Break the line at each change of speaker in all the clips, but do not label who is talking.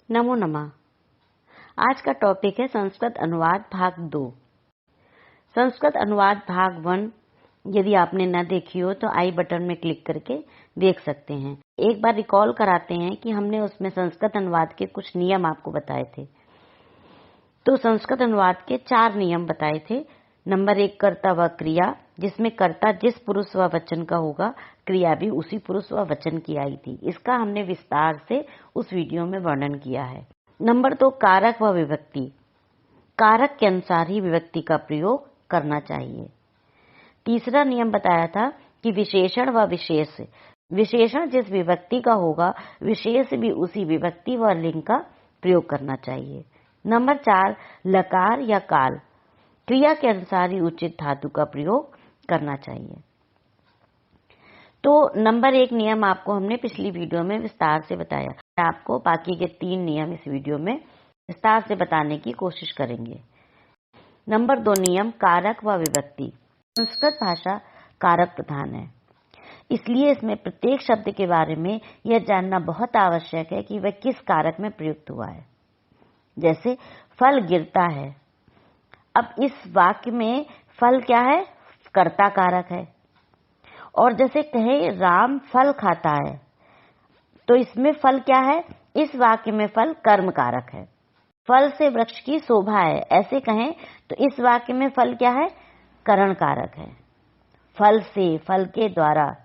नमो नमः। आज का टॉपिक है संस्कृत अनुवाद भाग 2। संस्कृत अनुवाद भाग 1 यदि आपने न देखी हो तो आई बटन में क्लिक करके देख सकते हैं। एक बार रिकॉल कराते हैं कि हमने उसमें संस्कृत अनुवाद के कुछ नियम आपको बताए थे। तो संस्कृत अनुवाद के 4 नियम बताए थे। नंबर 1 कर्ता व क्रिया, जिसमें कर्ता जिस पुरुष व वचन का होगा, क्रिया भी उसी पुरुष व वचन की आई थी। इसका हमने विस्तार से उस वीडियो में वर्णन किया है। नंबर 2 कारक व विभक्ति, कारक के अनुसार ही विभक्ति का प्रयोग करना चाहिए। तीसरा नियम बताया था कि विशेषण व विशेष, विशेषण जिस विभक्ति का होगा, विशेष भी उसी विभक्ति व लिंग का प्रयोग करना चाहिए। नंबर 4 लकार या काल, क्रिया के अनुसार ही उचित धातु का प्रयोग करना चाहिए। तो नंबर 1 नियम आपको हमने पिछली वीडियो में विस्तार से बताया। आपको बाकी के 3 नियम इस वीडियो में विस्तार से बताने की कोशिश करेंगे। नंबर 2 नियम कारक व विभक्ति। संस्कृत भाषा कारक प्रधान है, इसलिए इसमें प्रत्येक शब्द के बारे में यह जानना बहुत आवश्यक है कि वह किस कारक में प्रयुक्त हुआ है। जैसे फल गिरता है, अब इस वाक्य में फल क्या है? कर्ता कारक है। और जैसे कहे राम फल खाता है, तो इसमें फल क्या है? इस वाक्य में फल कर्म कारक है। फल से वृक्ष की शोभा है, ऐसे कहें तो इस वाक्य में फल क्या है? करण कारक है। फल से, फल के द्वारा,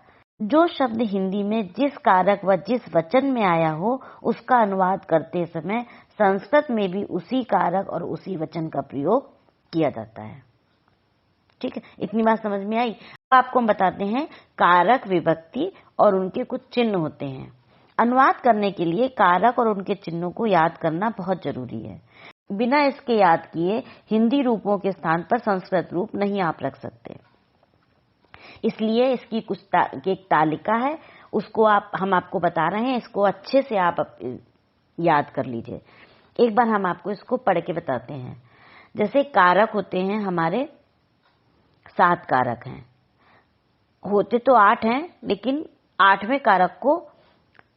जो शब्द हिंदी में जिस कारक व जिस वचन में आया हो, उसका अनुवाद करते समय संस्कृत में भी उसी कारक और उसी वचन का प्रयोग किया जाता है। ठीक है, इतनी बात समझ में आई। अब आपको हम बताते हैं कारक, विभक्ति और उनके कुछ चिन्ह होते हैं। अनुवाद करने के लिए कारक और उनके चिन्हों को याद करना बहुत जरूरी है। बिना इसके याद किए हिंदी रूपों के स्थान पर संस्कृत रूप नहीं आप रख सकते। इसलिए इसकी कुछ एक तालिका है, उसको हम आपको बता रहे हैं, इसको अच्छे से आप याद कर लीजिए। एक बार हम आपको इसको पढ़ के बताते हैं। जैसे कारक होते हैं हमारे 7 कारक हैं, होते तो 8 हैं, लेकिन 8वें कारक को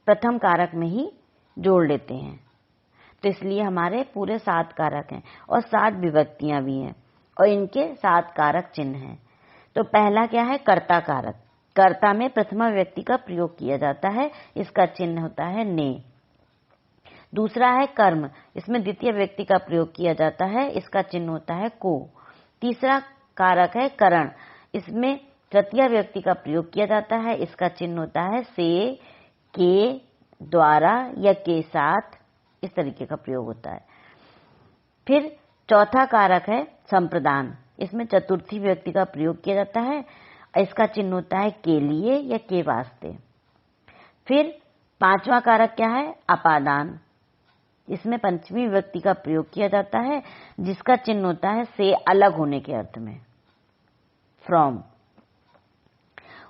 प्रथम कारक में ही जोड़ लेते हैं, तो इसलिए हमारे पूरे 7 कारक हैं और 7 विभक्तियां भी हैं और इनके 7 कारक चिन्ह हैं। तो पहला क्या है? कर्ता कारक। कर्ता में प्रथमा व्यक्ति का प्रयोग किया जाता है, इसका चिन्ह होता है ने। दूसरा है कर्म, इसमें द्वितीय व्यक्ति का प्रयोग किया जाता है, इसका चिन्ह होता है को। तीसरा कारक है करण, इसमें तृतीय व्यक्ति का प्रयोग किया जाता है, इसका चिन्ह होता है से, के, द्वारा या के साथ, इस तरीके का प्रयोग होता है। फिर चौथा कारक है संप्रदान, इसमें चतुर्थी व्यक्ति का प्रयोग किया जाता है, इसका चिन्ह होता है के लिए या के वास्ते। फिर 5वां कारक क्या है? अपादान, इसमें पंचमी व्यक्ति का प्रयोग किया जाता है, जिसका चिन्ह होता है से अलग होने के अर्थ में, फ्रॉम।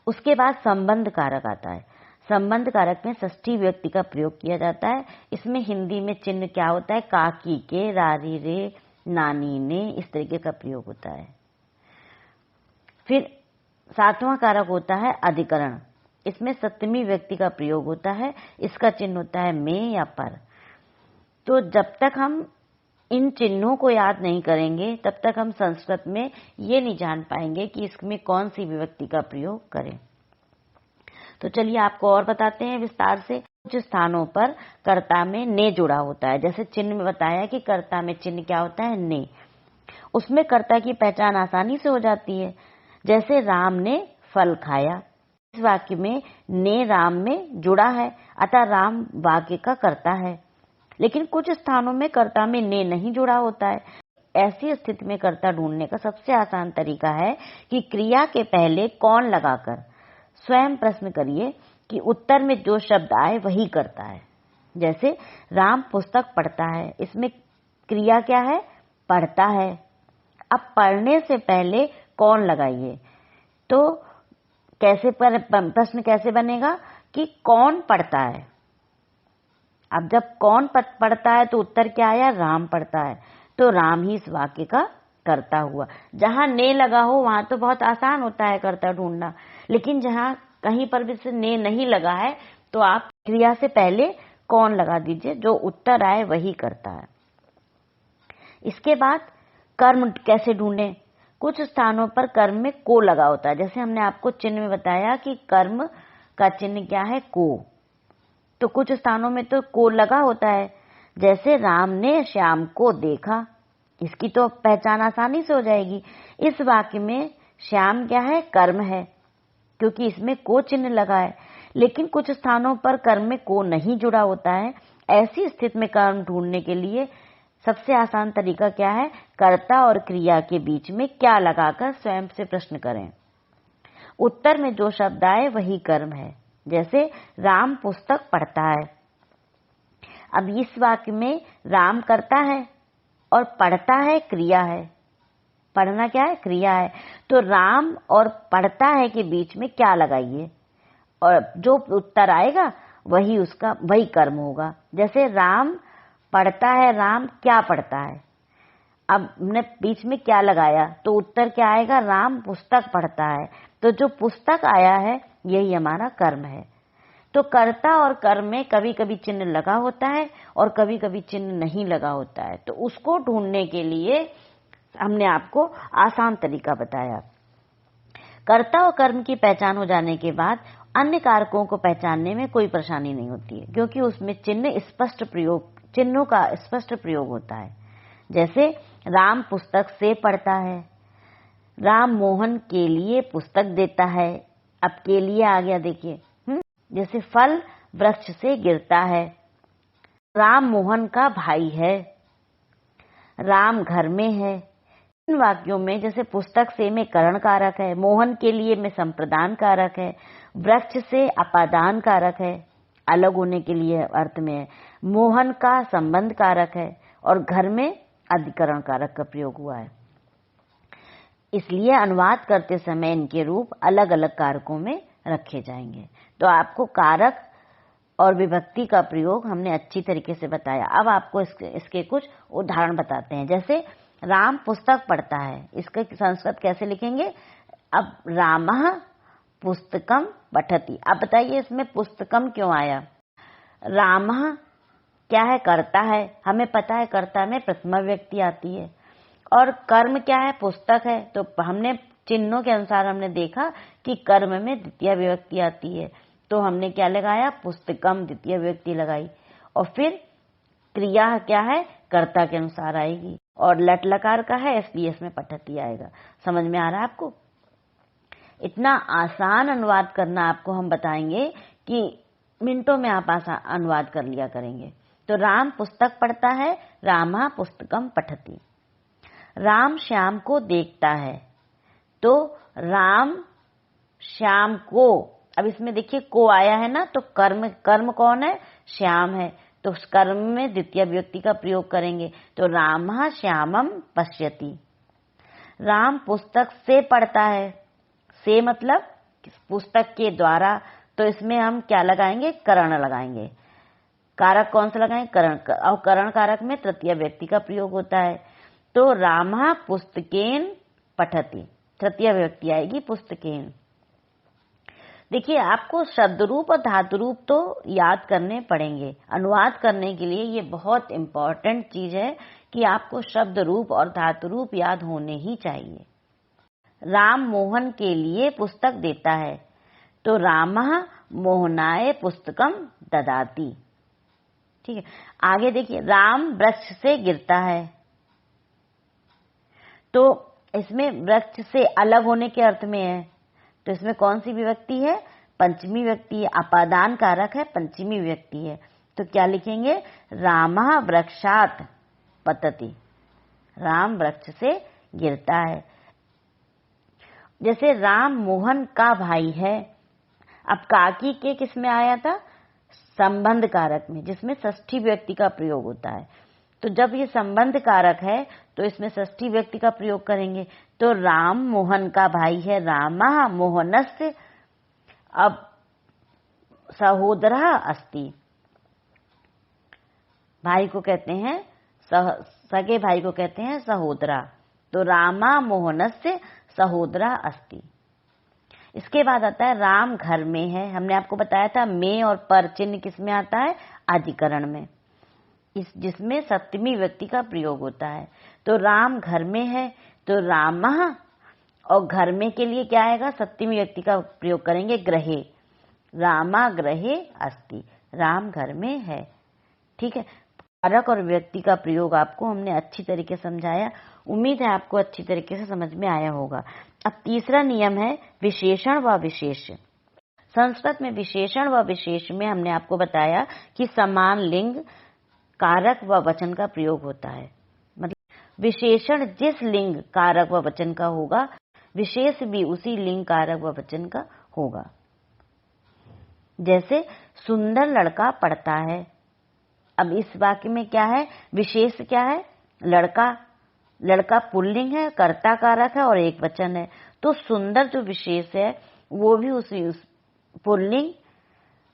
उसके बाद संबंध कारक आता है। संबंध कारक में षष्ठी व्यक्ति का प्रयोग किया जाता है, इसमें हिंदी में चिन्ह क्या होता है? काकी के, रारी रे, नानी ने, इस तरीके का प्रयोग होता है। फिर 7वां कारक होता है अधिकरण, इसमें सप्तमी व्यक्ति का प्रयोग होता है, इसका चिन्ह होता है में या पर। तो जब तक हम इन चिन्हों को याद नहीं करेंगे, तब तक हम संस्कृत में ये नहीं जान पाएंगे कि इसमें कौन सी विभक्ति का प्रयोग करें। तो चलिए आपको और बताते हैं विस्तार से। कुछ स्थानों पर कर्ता में ने जुड़ा होता है, जैसे चिन्ह में बताया कि कर्ता में चिन्ह क्या होता है? ने। उसमें कर्ता की पहचान आसानी से हो जाती है। जैसे राम ने फल खाया, इस वाक्य में ने राम में जुड़ा है, अतः राम वाक्य का कर्ता है। लेकिन कुछ स्थानों में कर्ता में ने नहीं जुड़ा होता है। ऐसी स्थिति में कर्ता ढूंढने का सबसे आसान तरीका है कि क्रिया के पहले कौन लगाकर स्वयं प्रश्न करिए कि उत्तर में जो शब्द आए वही कर्ता है। जैसे राम पुस्तक पढ़ता है, इसमें क्रिया क्या है? पढ़ता है। अब पढ़ने से पहले कौन लगाइए, तो प्रश्न कैसे बनेगा कि कौन पढ़ता है। अब जब कौन पढ़ता है तो उत्तर क्या आया? राम पढ़ता है, तो राम ही इस वाक्य का कर्ता हुआ। जहां ने लगा हो वहां तो बहुत आसान होता है कर्ता ढूंढना, लेकिन जहां कहीं पर भी से ने नहीं लगा है, तो आप क्रिया से पहले कौन लगा दीजिए, जो उत्तर आए वही करता है। इसके बाद कर्म कैसे ढूंढें? कुछ स्थानों पर कर्म में को लगा होता है, जैसे हमने आपको चिन्ह में बताया कि कर्म का चिन्ह क्या है, को। तो कुछ स्थानों में तो को लगा होता है, जैसे राम ने श्याम को देखा, इसकी तो पहचान आसानी से हो जाएगी। इस वाक्य में श्याम क्या है, कर्म है, क्योंकि इसमें को चिन्ह लगा है। लेकिन कुछ स्थानों पर कर्म में को नहीं जुड़ा होता है। ऐसी स्थिति में कर्म ढूंढने के लिए सबसे आसान तरीका क्या है, कर्ता और क्रिया के बीच में क्या लगाकर स्वयं से प्रश्न करें। उत्तर में जो शब्द आए वही कर्म है। जैसे राम पुस्तक पढ़ता है। अब इस वाक्य में राम करता है और पढ़ता है क्रिया है। पढ़ना क्या है, क्रिया है। तो राम और पढ़ता है के बीच में क्या लगाइए, और जो उत्तर आएगा वही कर्म होगा। जैसे राम पढ़ता है, राम क्या पढ़ता है। अब हमने बीच में क्या लगाया तो उत्तर क्या आएगा, राम पुस्तक पढ़ता है। तो जो पुस्तक आया है यही हमारा कर्म है। तो कर्ता और कर्म में कभी कभी चिन्ह लगा होता है और कभी कभी चिन्ह नहीं लगा होता है। तो उसको ढूंढने के लिए हमने आपको आसान तरीका बताया। कर्ता और कर्म की पहचान हो जाने के बाद अन्य कारकों को पहचानने में कोई परेशानी नहीं होती है, क्योंकि उसमें चिन्हों का स्पष्ट प्रयोग होता है। जैसे राम पुस्तक से पढ़ता है, राम मोहन के लिए पुस्तक देता है। अब के लिए आ गया, देखिए। जैसे फल वृक्ष से गिरता है, राम मोहन का भाई है, राम घर में है। इन वाक्यों में जैसे पुस्तक से में करण कारक है, मोहन के लिए में संप्रदान कारक है, वृक्ष से अपादान कारक है, अलग होने के लिए अर्थ में है, मोहन का संबंध कारक है, और घर में अधिकरण कारक का प्रयोग हुआ है। इसलिए अनुवाद करते समय इनके रूप अलग अलग कारकों में रखे जाएंगे। तो आपको कारक और विभक्ति का प्रयोग हमने अच्छी तरीके से बताया। अब आपको इसके कुछ उदाहरण बताते हैं। जैसे राम पुस्तक पढ़ता है, इसका संस्कृत कैसे लिखेंगे। अब रामः पुस्तकम पठति। अब बताइए इसमें पुस्तकम क्यों आया। रामः क्या है, कर्ता है। हमें पता है कर्ता में प्रथमा व्यक्ति आती है, और कर्म क्या है, पुस्तक है। तो हमने चिन्हों के अनुसार हमने देखा कि कर्म में द्वितीय विभक्ति आती है, तो हमने क्या लगाया, पुस्तकम द्वितीय विभक्ति लगाई। और फिर क्रिया क्या है, कर्ता के अनुसार आएगी, और लट लकार का है इसलिए इसमें पठती आएगा। समझ में आ रहा है आपको। इतना आसान अनुवाद करना आपको हम बताएंगे कि मिनटों में आप आसान अनुवाद कर लिया करेंगे। तो राम पुस्तक पढ़ता है, रामा पुस्तकम पठति। राम श्याम को देखता है, तो राम श्याम को। अब इसमें देखिए को आया है ना, तो कर्म कौन है, श्याम है। तो उस कर्म में द्वितीय विभक्ति का प्रयोग करेंगे। तो रामः श्यामम पश्यति। राम पुस्तक से पढ़ता है, से मतलब पुस्तक के द्वारा। तो इसमें हम क्या लगाएंगे, करण लगाएंगे। कारक कौन सा लगाएंगे, करण। और करण कारक में तृतीय व्यक्ति का प्रयोग होता है। तो रामः पुस्तकेन पठति, तृतीय विभक्ति आएगी पुस्तकेन। देखिए आपको शब्द रूप और धातु रूप तो याद करने पड़ेंगे। अनुवाद करने के लिए ये बहुत इंपॉर्टेंट चीज है कि आपको शब्द रूप और धातु रूप याद होने ही चाहिए। राम मोहन के लिए पुस्तक देता है, तो रामः मोहनाय पुस्तकम ददाति। ठीक है, आगे देखिए राम वृक्ष से गिरता है, तो इसमें वृक्ष से अलग होने के अर्थ में है। तो इसमें कौन सी विभक्ति है, पंचमी विभक्ति है। अपादान कारक है, पंचमी विभक्ति है। तो क्या लिखेंगे, रामः वृक्षात् पतति। राम वृक्ष से गिरता है। जैसे राम मोहन का भाई है। अब काकी के किस में आया था, संबंध कारक में, जिसमें षष्ठी व्यक्ति का प्रयोग होता है। तो जब ये संबंध कारक है तो इसमें षष्ठी व्यक्ति का प्रयोग करेंगे। तो राम मोहन का भाई है, रामः मोहनस्य। अब सहोदरः अस्ति, भाई को कहते हैं सगे भाई को कहते हैं सहोदरा। तो रामा मोहनस्य सहोदरा अस्ति। इसके बाद आता है राम घर में है। हमने आपको बताया था में और पर चिन्ह किस में आता है? अधिकरण में, जिसमें सप्तमी व्यक्ति का प्रयोग होता है। तो राम घर में है तो रामः, और घर में के लिए क्या आएगा? सप्तमी व्यक्ति का प्रयोग करेंगे गृहे, रामा गृहे अस्ति, राम घर में है। ठीक है, कारक और व्यक्ति का प्रयोग आपको हमने अच्छी तरीके से समझाया। उम्मीद है आपको अच्छी तरीके से समझ में आया होगा। अब तीसरा नियम है विशेषण व विशेष। संस्कृत में विशेषण व विशेष में हमने आपको बताया कि समान लिंग, कारक व वचन का प्रयोग होता है। मतलब विशेषण जिस लिंग, कारक व वचन का होगा, विशेष भी उसी लिंग, कारक व वचन का होगा। जैसे सुंदर लड़का पढ़ता है। अब इस वाक्य में क्या है? विशेष क्या है? लड़का। लड़का पुल्लिंग है, कर्ता कारक है और एक वचन है। तो सुंदर जो विशेष है वो भी उसी पुल्लिंग,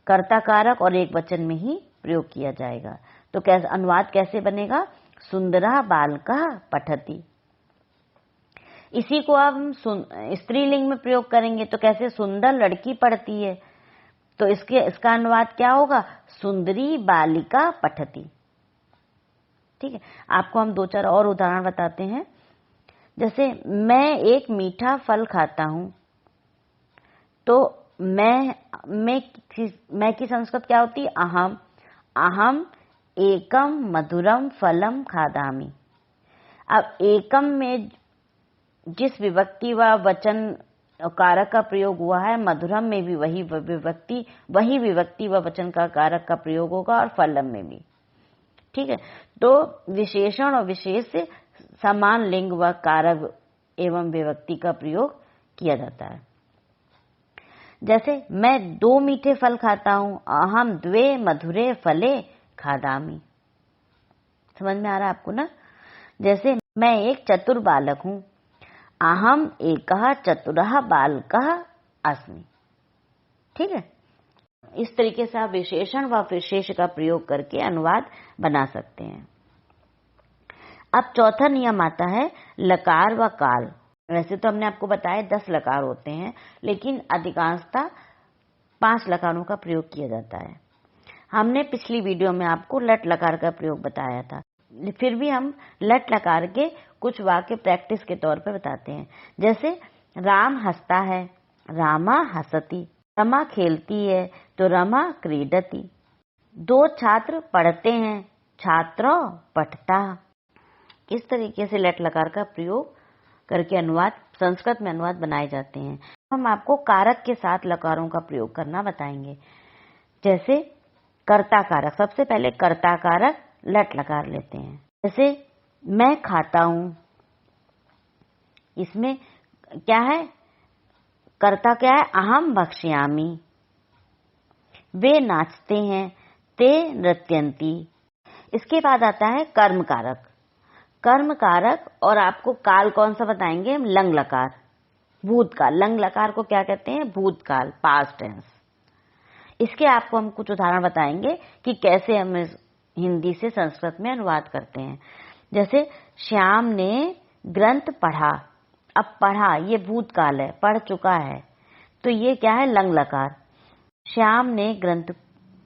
कर्ता कारक और एक वचन में ही प्रयोग किया जाएगा। तो कैसे अनुवाद कैसे बनेगा? सुंदरा बालकः पठति। इसी को अब हम स्त्रीलिंग में प्रयोग करेंगे तो कैसे? सुंदर लड़की पढ़ती है, तो इसका अनुवाद क्या होगा? सुंदरी बालिका पठति। ठीक है, आपको हम 2-4 और उदाहरण बताते हैं। जैसे मैं एक मीठा फल खाता हूं, तो मैं की संस्कृत क्या होती है? अहम। अहम एकम मधुरम फलम खादामि। अब एकम में जिस विभक्ति व वचन कारक का प्रयोग हुआ है, मधुरम में भी वही विभक्ति व वचन का कारक का प्रयोग होगा और फलम में भी। ठीक है, तो विशेषण और विशेष से समान लिंग व कारक एवं विभक्ति का प्रयोग किया जाता है। जैसे मैं 2 मीठे फल खाता हूं, अहम द्वे मधुरे फले खादामि। समझ में आ रहा है आपको ना? जैसे मैं एक चतुर बालक हूं, अहम एकः चतुरः बालकः अस्मि। ठीक है, इस तरीके से आप विशेषण व विशेष का प्रयोग करके अनुवाद बना सकते हैं। अब चौथा नियम आता है लकार व काल। वैसे तो हमने आपको बताया 10 लकार होते हैं, लेकिन अधिकांशतः 5 लकारों का प्रयोग किया जाता है। हमने पिछली वीडियो में आपको लट लकार का प्रयोग बताया था, फिर भी हम लट लकार के कुछ वाक्य प्रैक्टिस के तौर पर बताते हैं। जैसे राम हंसता है, रामा हसति। रमा खेलती है तो रमा क्रीडति। 2 छात्र पढ़ते हैं, छात्रो पठता। इस तरीके से लट लकार का प्रयोग करके अनुवाद, संस्कृत में अनुवाद बनाए जाते हैं। हम आपको कारक के साथ लकारों का प्रयोग करना बताएंगे। जैसे कर्ता कारक, सबसे पहले कर्ता कारक लट लकार लेते हैं। जैसे मैं खाता हूं, इसमें क्या है? कर्ता क्या है? अहम भक्ष्यामि। वे नाचते हैं, ते नृत्यन्ति। इसके बाद आता है कर्म कारक। कर्म कारक और आपको काल कौन सा बताएंगे? लंग लकार, भूतकाल। लंग लकार को क्या कहते हैं? भूतकाल, पास्ट टेंस। इसके आपको हम कुछ उदाहरण बताएंगे कि कैसे हम हिंदी से संस्कृत में अनुवाद करते हैं। जैसे श्याम ने ग्रंथ पढ़ा। अब पढ़ा ये भूतकाल है, पढ़ चुका है, तो ये क्या है? लंग लकार। श्याम ने ग्रंथ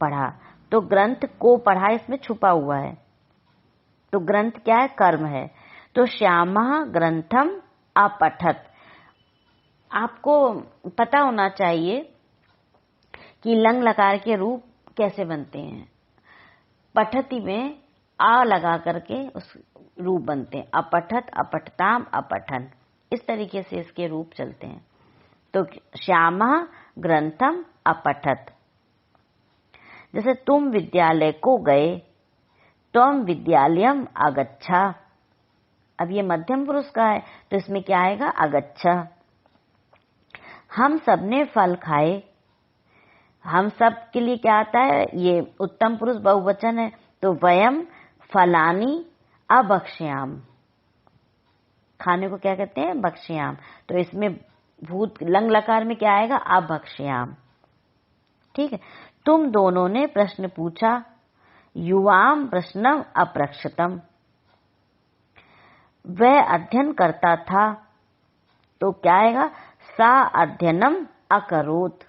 पढ़ा, तो ग्रंथ को पढ़ा इसमें छुपा हुआ है, तो ग्रंथ क्या है? कर्म है। तो श्यामः ग्रंथम अपठत। आपको पता होना चाहिए कि लंग लकार के रूप कैसे बनते हैं। पठति में आ लगा करके उस रूप बनते हैं, अपठत, अपठताम, अपठन। इस तरीके से इसके रूप चलते हैं। तो श्यामः ग्रंथम अपठत। जैसे तुम विद्यालय को गए, त्वम विद्यालयम आगच्छा। अब ये मध्यम पुरुष का है, तो इसमें क्या आएगा? आगच्छा। हम सबने फल खाए। हम सब के लिए क्या आता है? ये उत्तम पुरुष बहुवचन है, तो वयम फलानी अभक्ष्याम। खाने को क्या कहते हैं? भक्ष्याम। तो इसमें भूत लंग लकार में क्या आएगा? अभक्ष्याम। ठीक है, तुम दोनों ने प्रश्न पूछा, युवाम प्रश्नम अप्रक्षतम। वह अध्ययन करता था, तो क्या आएगा? सा अध्ययनम अकरोत।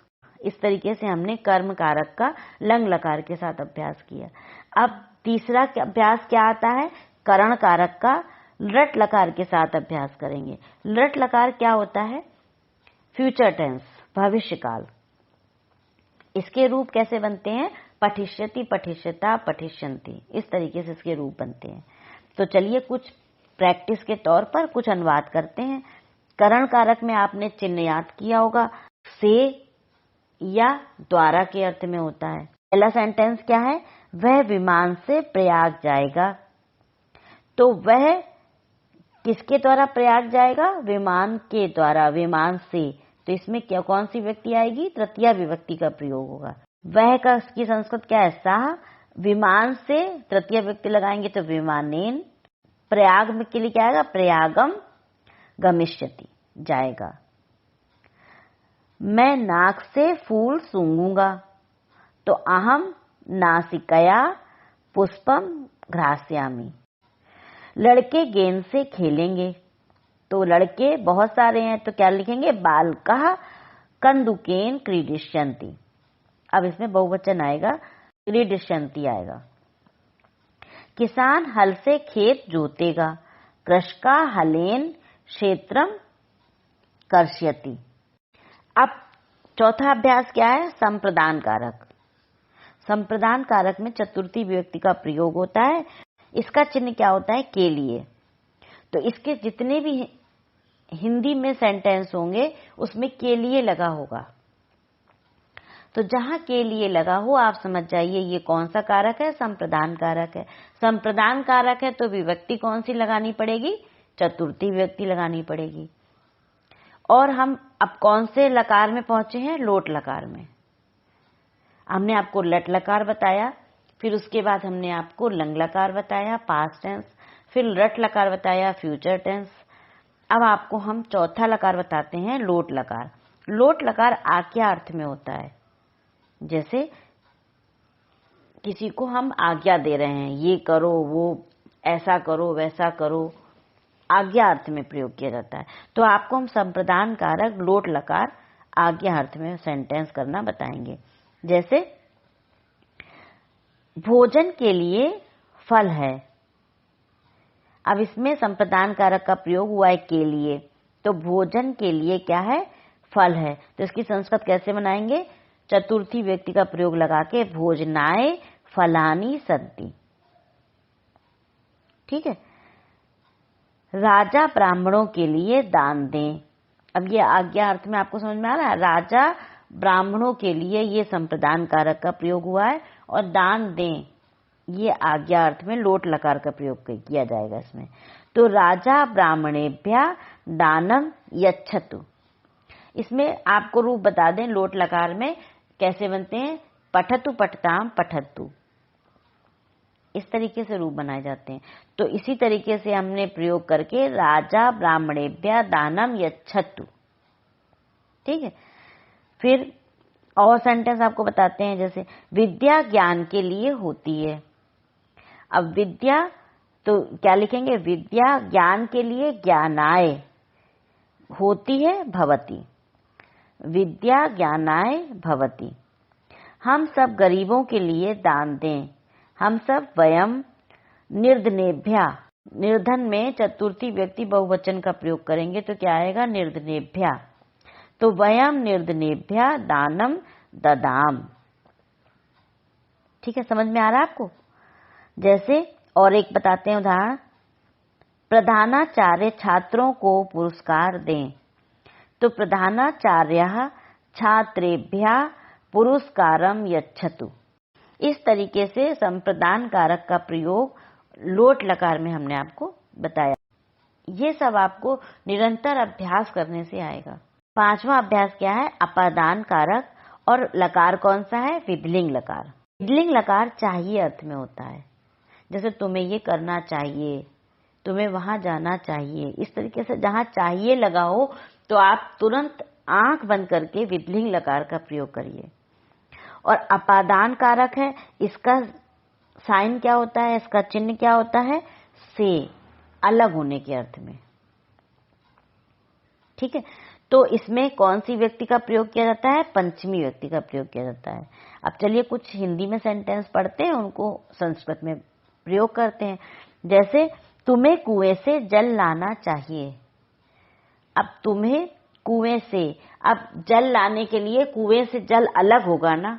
इस तरीके से हमने कर्म कारक का लंग लकार के साथ अभ्यास किया। अब तीसरा अभ्यास क्या आता है, करण कारक का लृट लकार के साथ अभ्यास करेंगे। लृट लकार क्या होता है, फ्यूचर टेंस, भविष्य काल। इसके रूप कैसे बनते हैं, पठिष्यति, पठिष्यता, पठिष्यन्ति, इस तरीके से इसके रूप बनते हैं। तो चलिए कुछ प्रैक्टिस के तौर पर कुछ अनुवाद करते हैं। करण कारक में आपने चिन्ह याद किया होगा, से या द्वारा के अर्थ में होता है। पहला सेंटेंस क्या है, वह विमान से प्रयाग जाएगा। तो वह किसके द्वारा प्रयाग जाएगा, विमान के द्वारा, विमान से। तो इसमें क्या, कौन सी व्यक्ति आएगी, तृतीया विभक्ति का प्रयोग होगा। वह का की संस्कृत क्या है, साह। विमान से तृतीय व्यक्ति लगाएंगे तो विमानेन। प्रयाग में के लिए क्या आएगा, प्रयागम गमिष्यति, जाएगा। मैं नाक से फूल सूंघूंगा, तो अहम नासिकया पुष्पम घ्रास्यामि। लड़के गेंद से खेलेंगे, तो लड़के बहुत सारे हैं तो क्या लिखेंगे, बालकः कंदुकेन क्रीडिष्यन्ति। अब इसमें बहुवचन आएगा, क्रीडिष्यन्ति आएगा। किसान हल से खेत जोतेगा, कृषका हलेन क्षेत्रम कर्ष्यति। अब चौथा अभ्यास क्या है, संप्रदान कारक। संप्रदान कारक में चतुर्थी विभक्ति का प्रयोग होता है। इसका चिन्ह क्या होता है, के लिए। तो इसके जितने भी हिंदी में सेंटेंस होंगे उसमें के लिए लगा होगा। तो जहां के लिए लगा हो आप समझ जाइए ये कौन सा कारक है, संप्रदान कारक है। संप्रदान कारक है तो विभक्ति कौन सी लगानी पड़ेगी, चतुर्थी विभक्ति लगानी पड़ेगी। और हम अब कौन से लकार में पहुंचे हैं, लोट लकार में। हमने आपको लट लकार बताया, फिर उसके बाद हमने आपको लंग लकार बताया, पास्ट टेंस, फिर लट लकार बताया, फ्यूचर टेंस। अब आपको हम चौथा लकार बताते हैं, लोट लकार। लोट लकार आज्ञा अर्थ में होता है। जैसे किसी को हम आज्ञा दे रहे हैं, ये करो, वो ऐसा करो, वैसा करो, आज्ञा अर्थ में प्रयोग किया जाता है। तो आपको हम संप्रदान कारक लोट लकार आज्ञा अर्थ में सेंटेंस करना बताएंगे। जैसे भोजन के लिए फल है। अब इसमें संप्रदान कारक का प्रयोग हुआ है के लिए, तो भोजन के लिए क्या है, फल है। तो इसकी संस्कृत कैसे बनाएंगे, चतुर्थी व्यक्ति का प्रयोग लगा के, भोजनाय फलानी सन्ति। ठीक है। राजा ब्राह्मणों के लिए दान दें। अब ये आज्ञा अर्थ में आपको समझ में आ रहा है, राजा ब्राह्मणों के लिए ये संप्रदान कारक का प्रयोग हुआ है, और दान दें ये आज्ञा अर्थ में लोट लकार का प्रयोग किया जाएगा इसमें। तो राजा ब्राह्मणेभ्यः दानम यच्छतु। इसमें आपको रूप बता दें, लोट लकार में कैसे बनते हैं, पठतु पठताम पठतु, इस तरीके से रूप बनाए जाते हैं। तो इसी तरीके से हमने प्रयोग करके राजा ब्राह्मणेभ्यः दानम यच्छतु। ठीक है। फिर और सेंटेंस आपको बताते हैं, जैसे विद्या ज्ञान के लिए होती है। अब विद्या तो क्या लिखेंगे, विद्या ज्ञान के लिए ज्ञानाय होती है, भवति। विद्या ज्ञानाय भवति। हम सब गरीबों के लिए दान दें। हम सब वयम निर्धनेभ्यः। निर्धन में चतुर्थी व्यक्ति बहुवचन का प्रयोग करेंगे तो क्या आएगा, निर्धनेभ्यः। तो वयम निर्धनेभ्यः दानम ददाम। ठीक है, समझ में आ रहा है आपको। जैसे और एक बताते हैं उदाहरण, प्रधानाचार्य छात्रों को पुरस्कार दें। तो प्रधानाचार्यः छात्रेभ्यः पुरस्कारम यच्छतु। इस तरीके से संप्रदान कारक का प्रयोग लोट लकार में हमने आपको बताया। ये सब आपको निरंतर अभ्यास करने से आएगा। पांचवा अभ्यास क्या है, अपादान कारक। और लकार कौन सा है, विधिलिंग लकार। विधिलिंग लकार चाहिए अर्थ में होता है। जैसे तुम्हें ये करना चाहिए, तुम्हें वहां जाना चाहिए, इस तरीके से जहां चाहिए लगा हो तो आप तुरंत आंख बंद करके विधिलिंग लकार का प्रयोग करिए। और अपादान कारक है, इसका साइन क्या होता है, इसका चिन्ह क्या होता है, से, अलग होने के अर्थ में। ठीक है। तो इसमें कौन सी व्यक्ति का प्रयोग किया जाता है? पंचमी व्यक्ति का प्रयोग किया जाता है। अब चलिए कुछ हिंदी में सेंटेंस पढ़ते हैं, उनको संस्कृत में प्रयोग करते हैं। जैसे तुम्हें कुएं से जल लाना चाहिए। अब तुम्हें कुएं से, अब जल लाने के लिए कुएं से जल अलग होगा ना,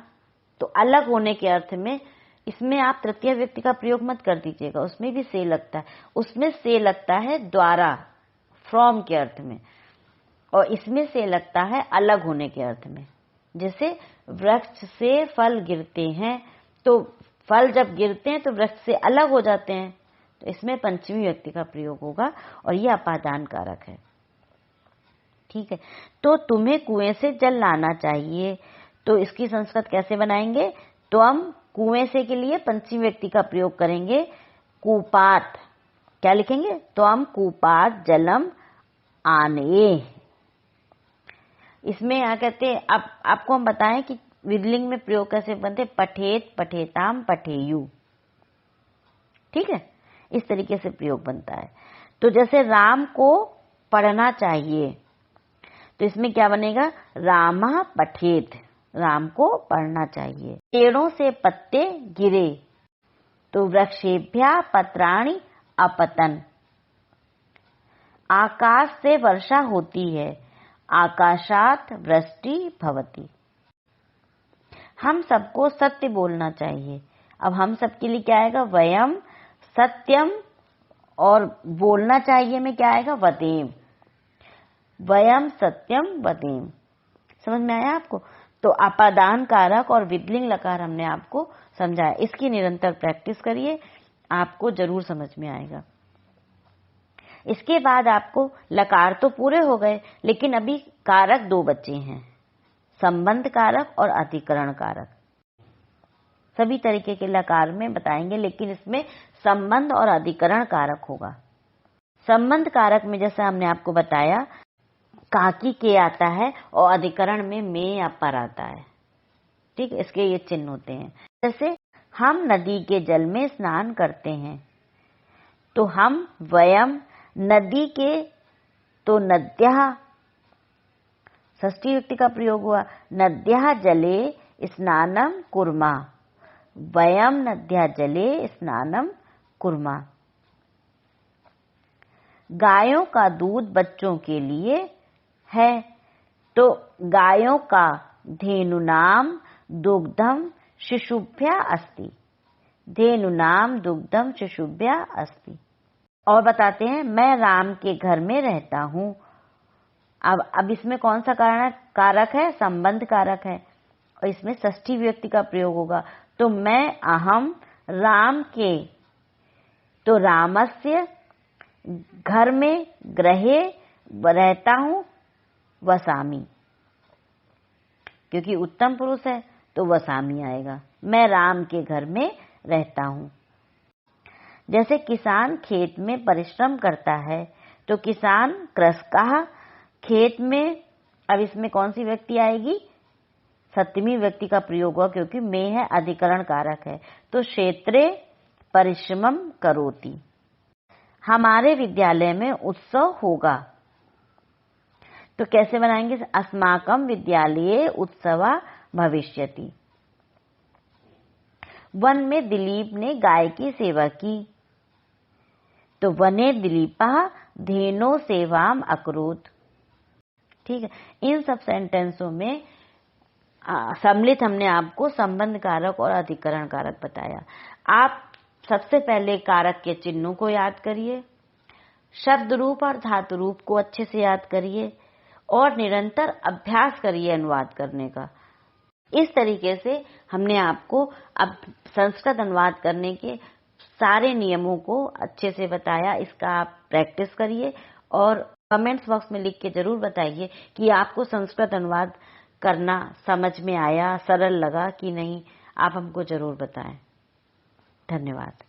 तो अलग होने के अर्थ में इसमें आप तृतीय व्यक्ति का प्रयोग मत कर दीजिएगा, उसमें भी से लगता है। उसमें से लगता है द्वारा, फ्रॉम के अर्थ में, और इसमें से लगता है अलग होने के अर्थ में। जैसे वृक्ष से फल गिरते हैं, तो फल जब गिरते हैं तो वृक्ष से अलग हो जाते हैं, तो इसमें पंचमी व्यक्ति का प्रयोग होगा और यह अपादान कारक है। ठीक है, तो तुम्हें कुएं से जल लाना चाहिए, तो इसकी संस्कृत कैसे बनाएंगे? तो हम कुएं से के लिए पंचमी व्यक्ति का प्रयोग करेंगे, कूपात। क्या लिखेंगे? तो हम कूपात जलम आने। इसमें क्या कहते हैं, अब आपको हम बताएं कि विदलिंग में प्रयोग कैसे बनते? पठेत, पठेताम, पठेयु। ठीक है, इस तरीके से प्रयोग बनता है। तो जैसे राम को पढ़ना चाहिए, तो इसमें क्या बनेगा? रामा पठेत, राम को पढ़ना चाहिए। पेड़ों से पत्ते गिरे, तो वृक्षेभ्यः पत्राणि अपतन। आकाश से वर्षा होती है, आकाशात् वृष्टि भवति। हम सबको सत्य बोलना चाहिए। अब हम सबके लिए क्या आएगा? वयम सत्यम, और बोलना चाहिए में क्या आएगा? वदेम। वयम सत्यम वदेम। समझ में आया आपको? तो अपादान कारक और विदलिंग लकार हमने आपको समझाया। इसकी निरंतर प्रैक्टिस करिए, आपको जरूर समझ में आएगा। इसके बाद आपको लकार तो पूरे हो गए, लेकिन अभी कारक दो बचे हैं, संबंध कारक और अधिकरण कारक। सभी तरीके के लकार में बताएंगे, लेकिन इसमें संबंध और अधिकरण कारक होगा। संबंध कारक में जैसे हमने आपको बताया, काकी के आता है और अधिकरण में या पर आता है। ठीक, इसके ये चिन्ह होते हैं। जैसे हम नदी के जल में स्नान करते हैं, तो हम वयम नदी के, तो नद्यः षष्ठी व्यक्ति का प्रयोग हुआ। नद्यः जले स्नानम कुर्मा, वयम नद्यः जले स्नानम कुर्मा। गायों का दूध बच्चों के लिए है, तो गायों का धेनुनाम दुग्धम शिशुभ्यः अस्ति, धेनुनाम दुग्धम शिशुभ्यः अस्ति। और बताते हैं, मैं राम के घर में रहता हूं। अब इसमें कौन सा कारक है? संबंध कारक है, और इसमें षष्ठी व्यक्ति का प्रयोग होगा। तो मैं अहम राम के, तो रामस्य घर में गृहे रहता हूं, वसामी, क्योंकि उत्तम पुरुष है तो वसामी आएगा। मैं राम के घर में रहता हूं। जैसे किसान खेत में परिश्रम करता है, तो किसान कृषकः खेत में। अब इसमें कौन सी व्यक्ति आएगी? सप्तमी व्यक्ति का प्रयोग हुआ, क्योंकि में है, अधिकरण कारक है। तो क्षेत्रे परिश्रमम करोति। हमारे विद्यालय में उत्सव होगा, तो कैसे बनाएंगे? अस्माकं विद्यालये उत्सवा भविष्यति। वन में दिलीप ने गाय की सेवा की, तो वने दिलीपः धेनो सेवाम अकरोत्। ठीक है, इन सब सेंटेंसों में सम्मिलित हमने आपको संबंध कारक और अधिकरण कारक बताया। आप सबसे पहले कारक के चिन्हों को याद करिए, शब्द रूप और धातु रूप को अच्छे से याद करिए, और निरंतर अभ्यास करिए अनुवाद करने का। इस तरीके से हमने आपको अब संस्कृत अनुवाद करने के सारे नियमों को अच्छे से बताया। इसका आप प्रैक्टिस करिए और कमेंट्स बॉक्स में लिख के जरूर बताइए कि आपको संस्कृत अनुवाद करना समझ में आया, सरल लगा कि नहीं। आप हमको जरूर बताएं। धन्यवाद।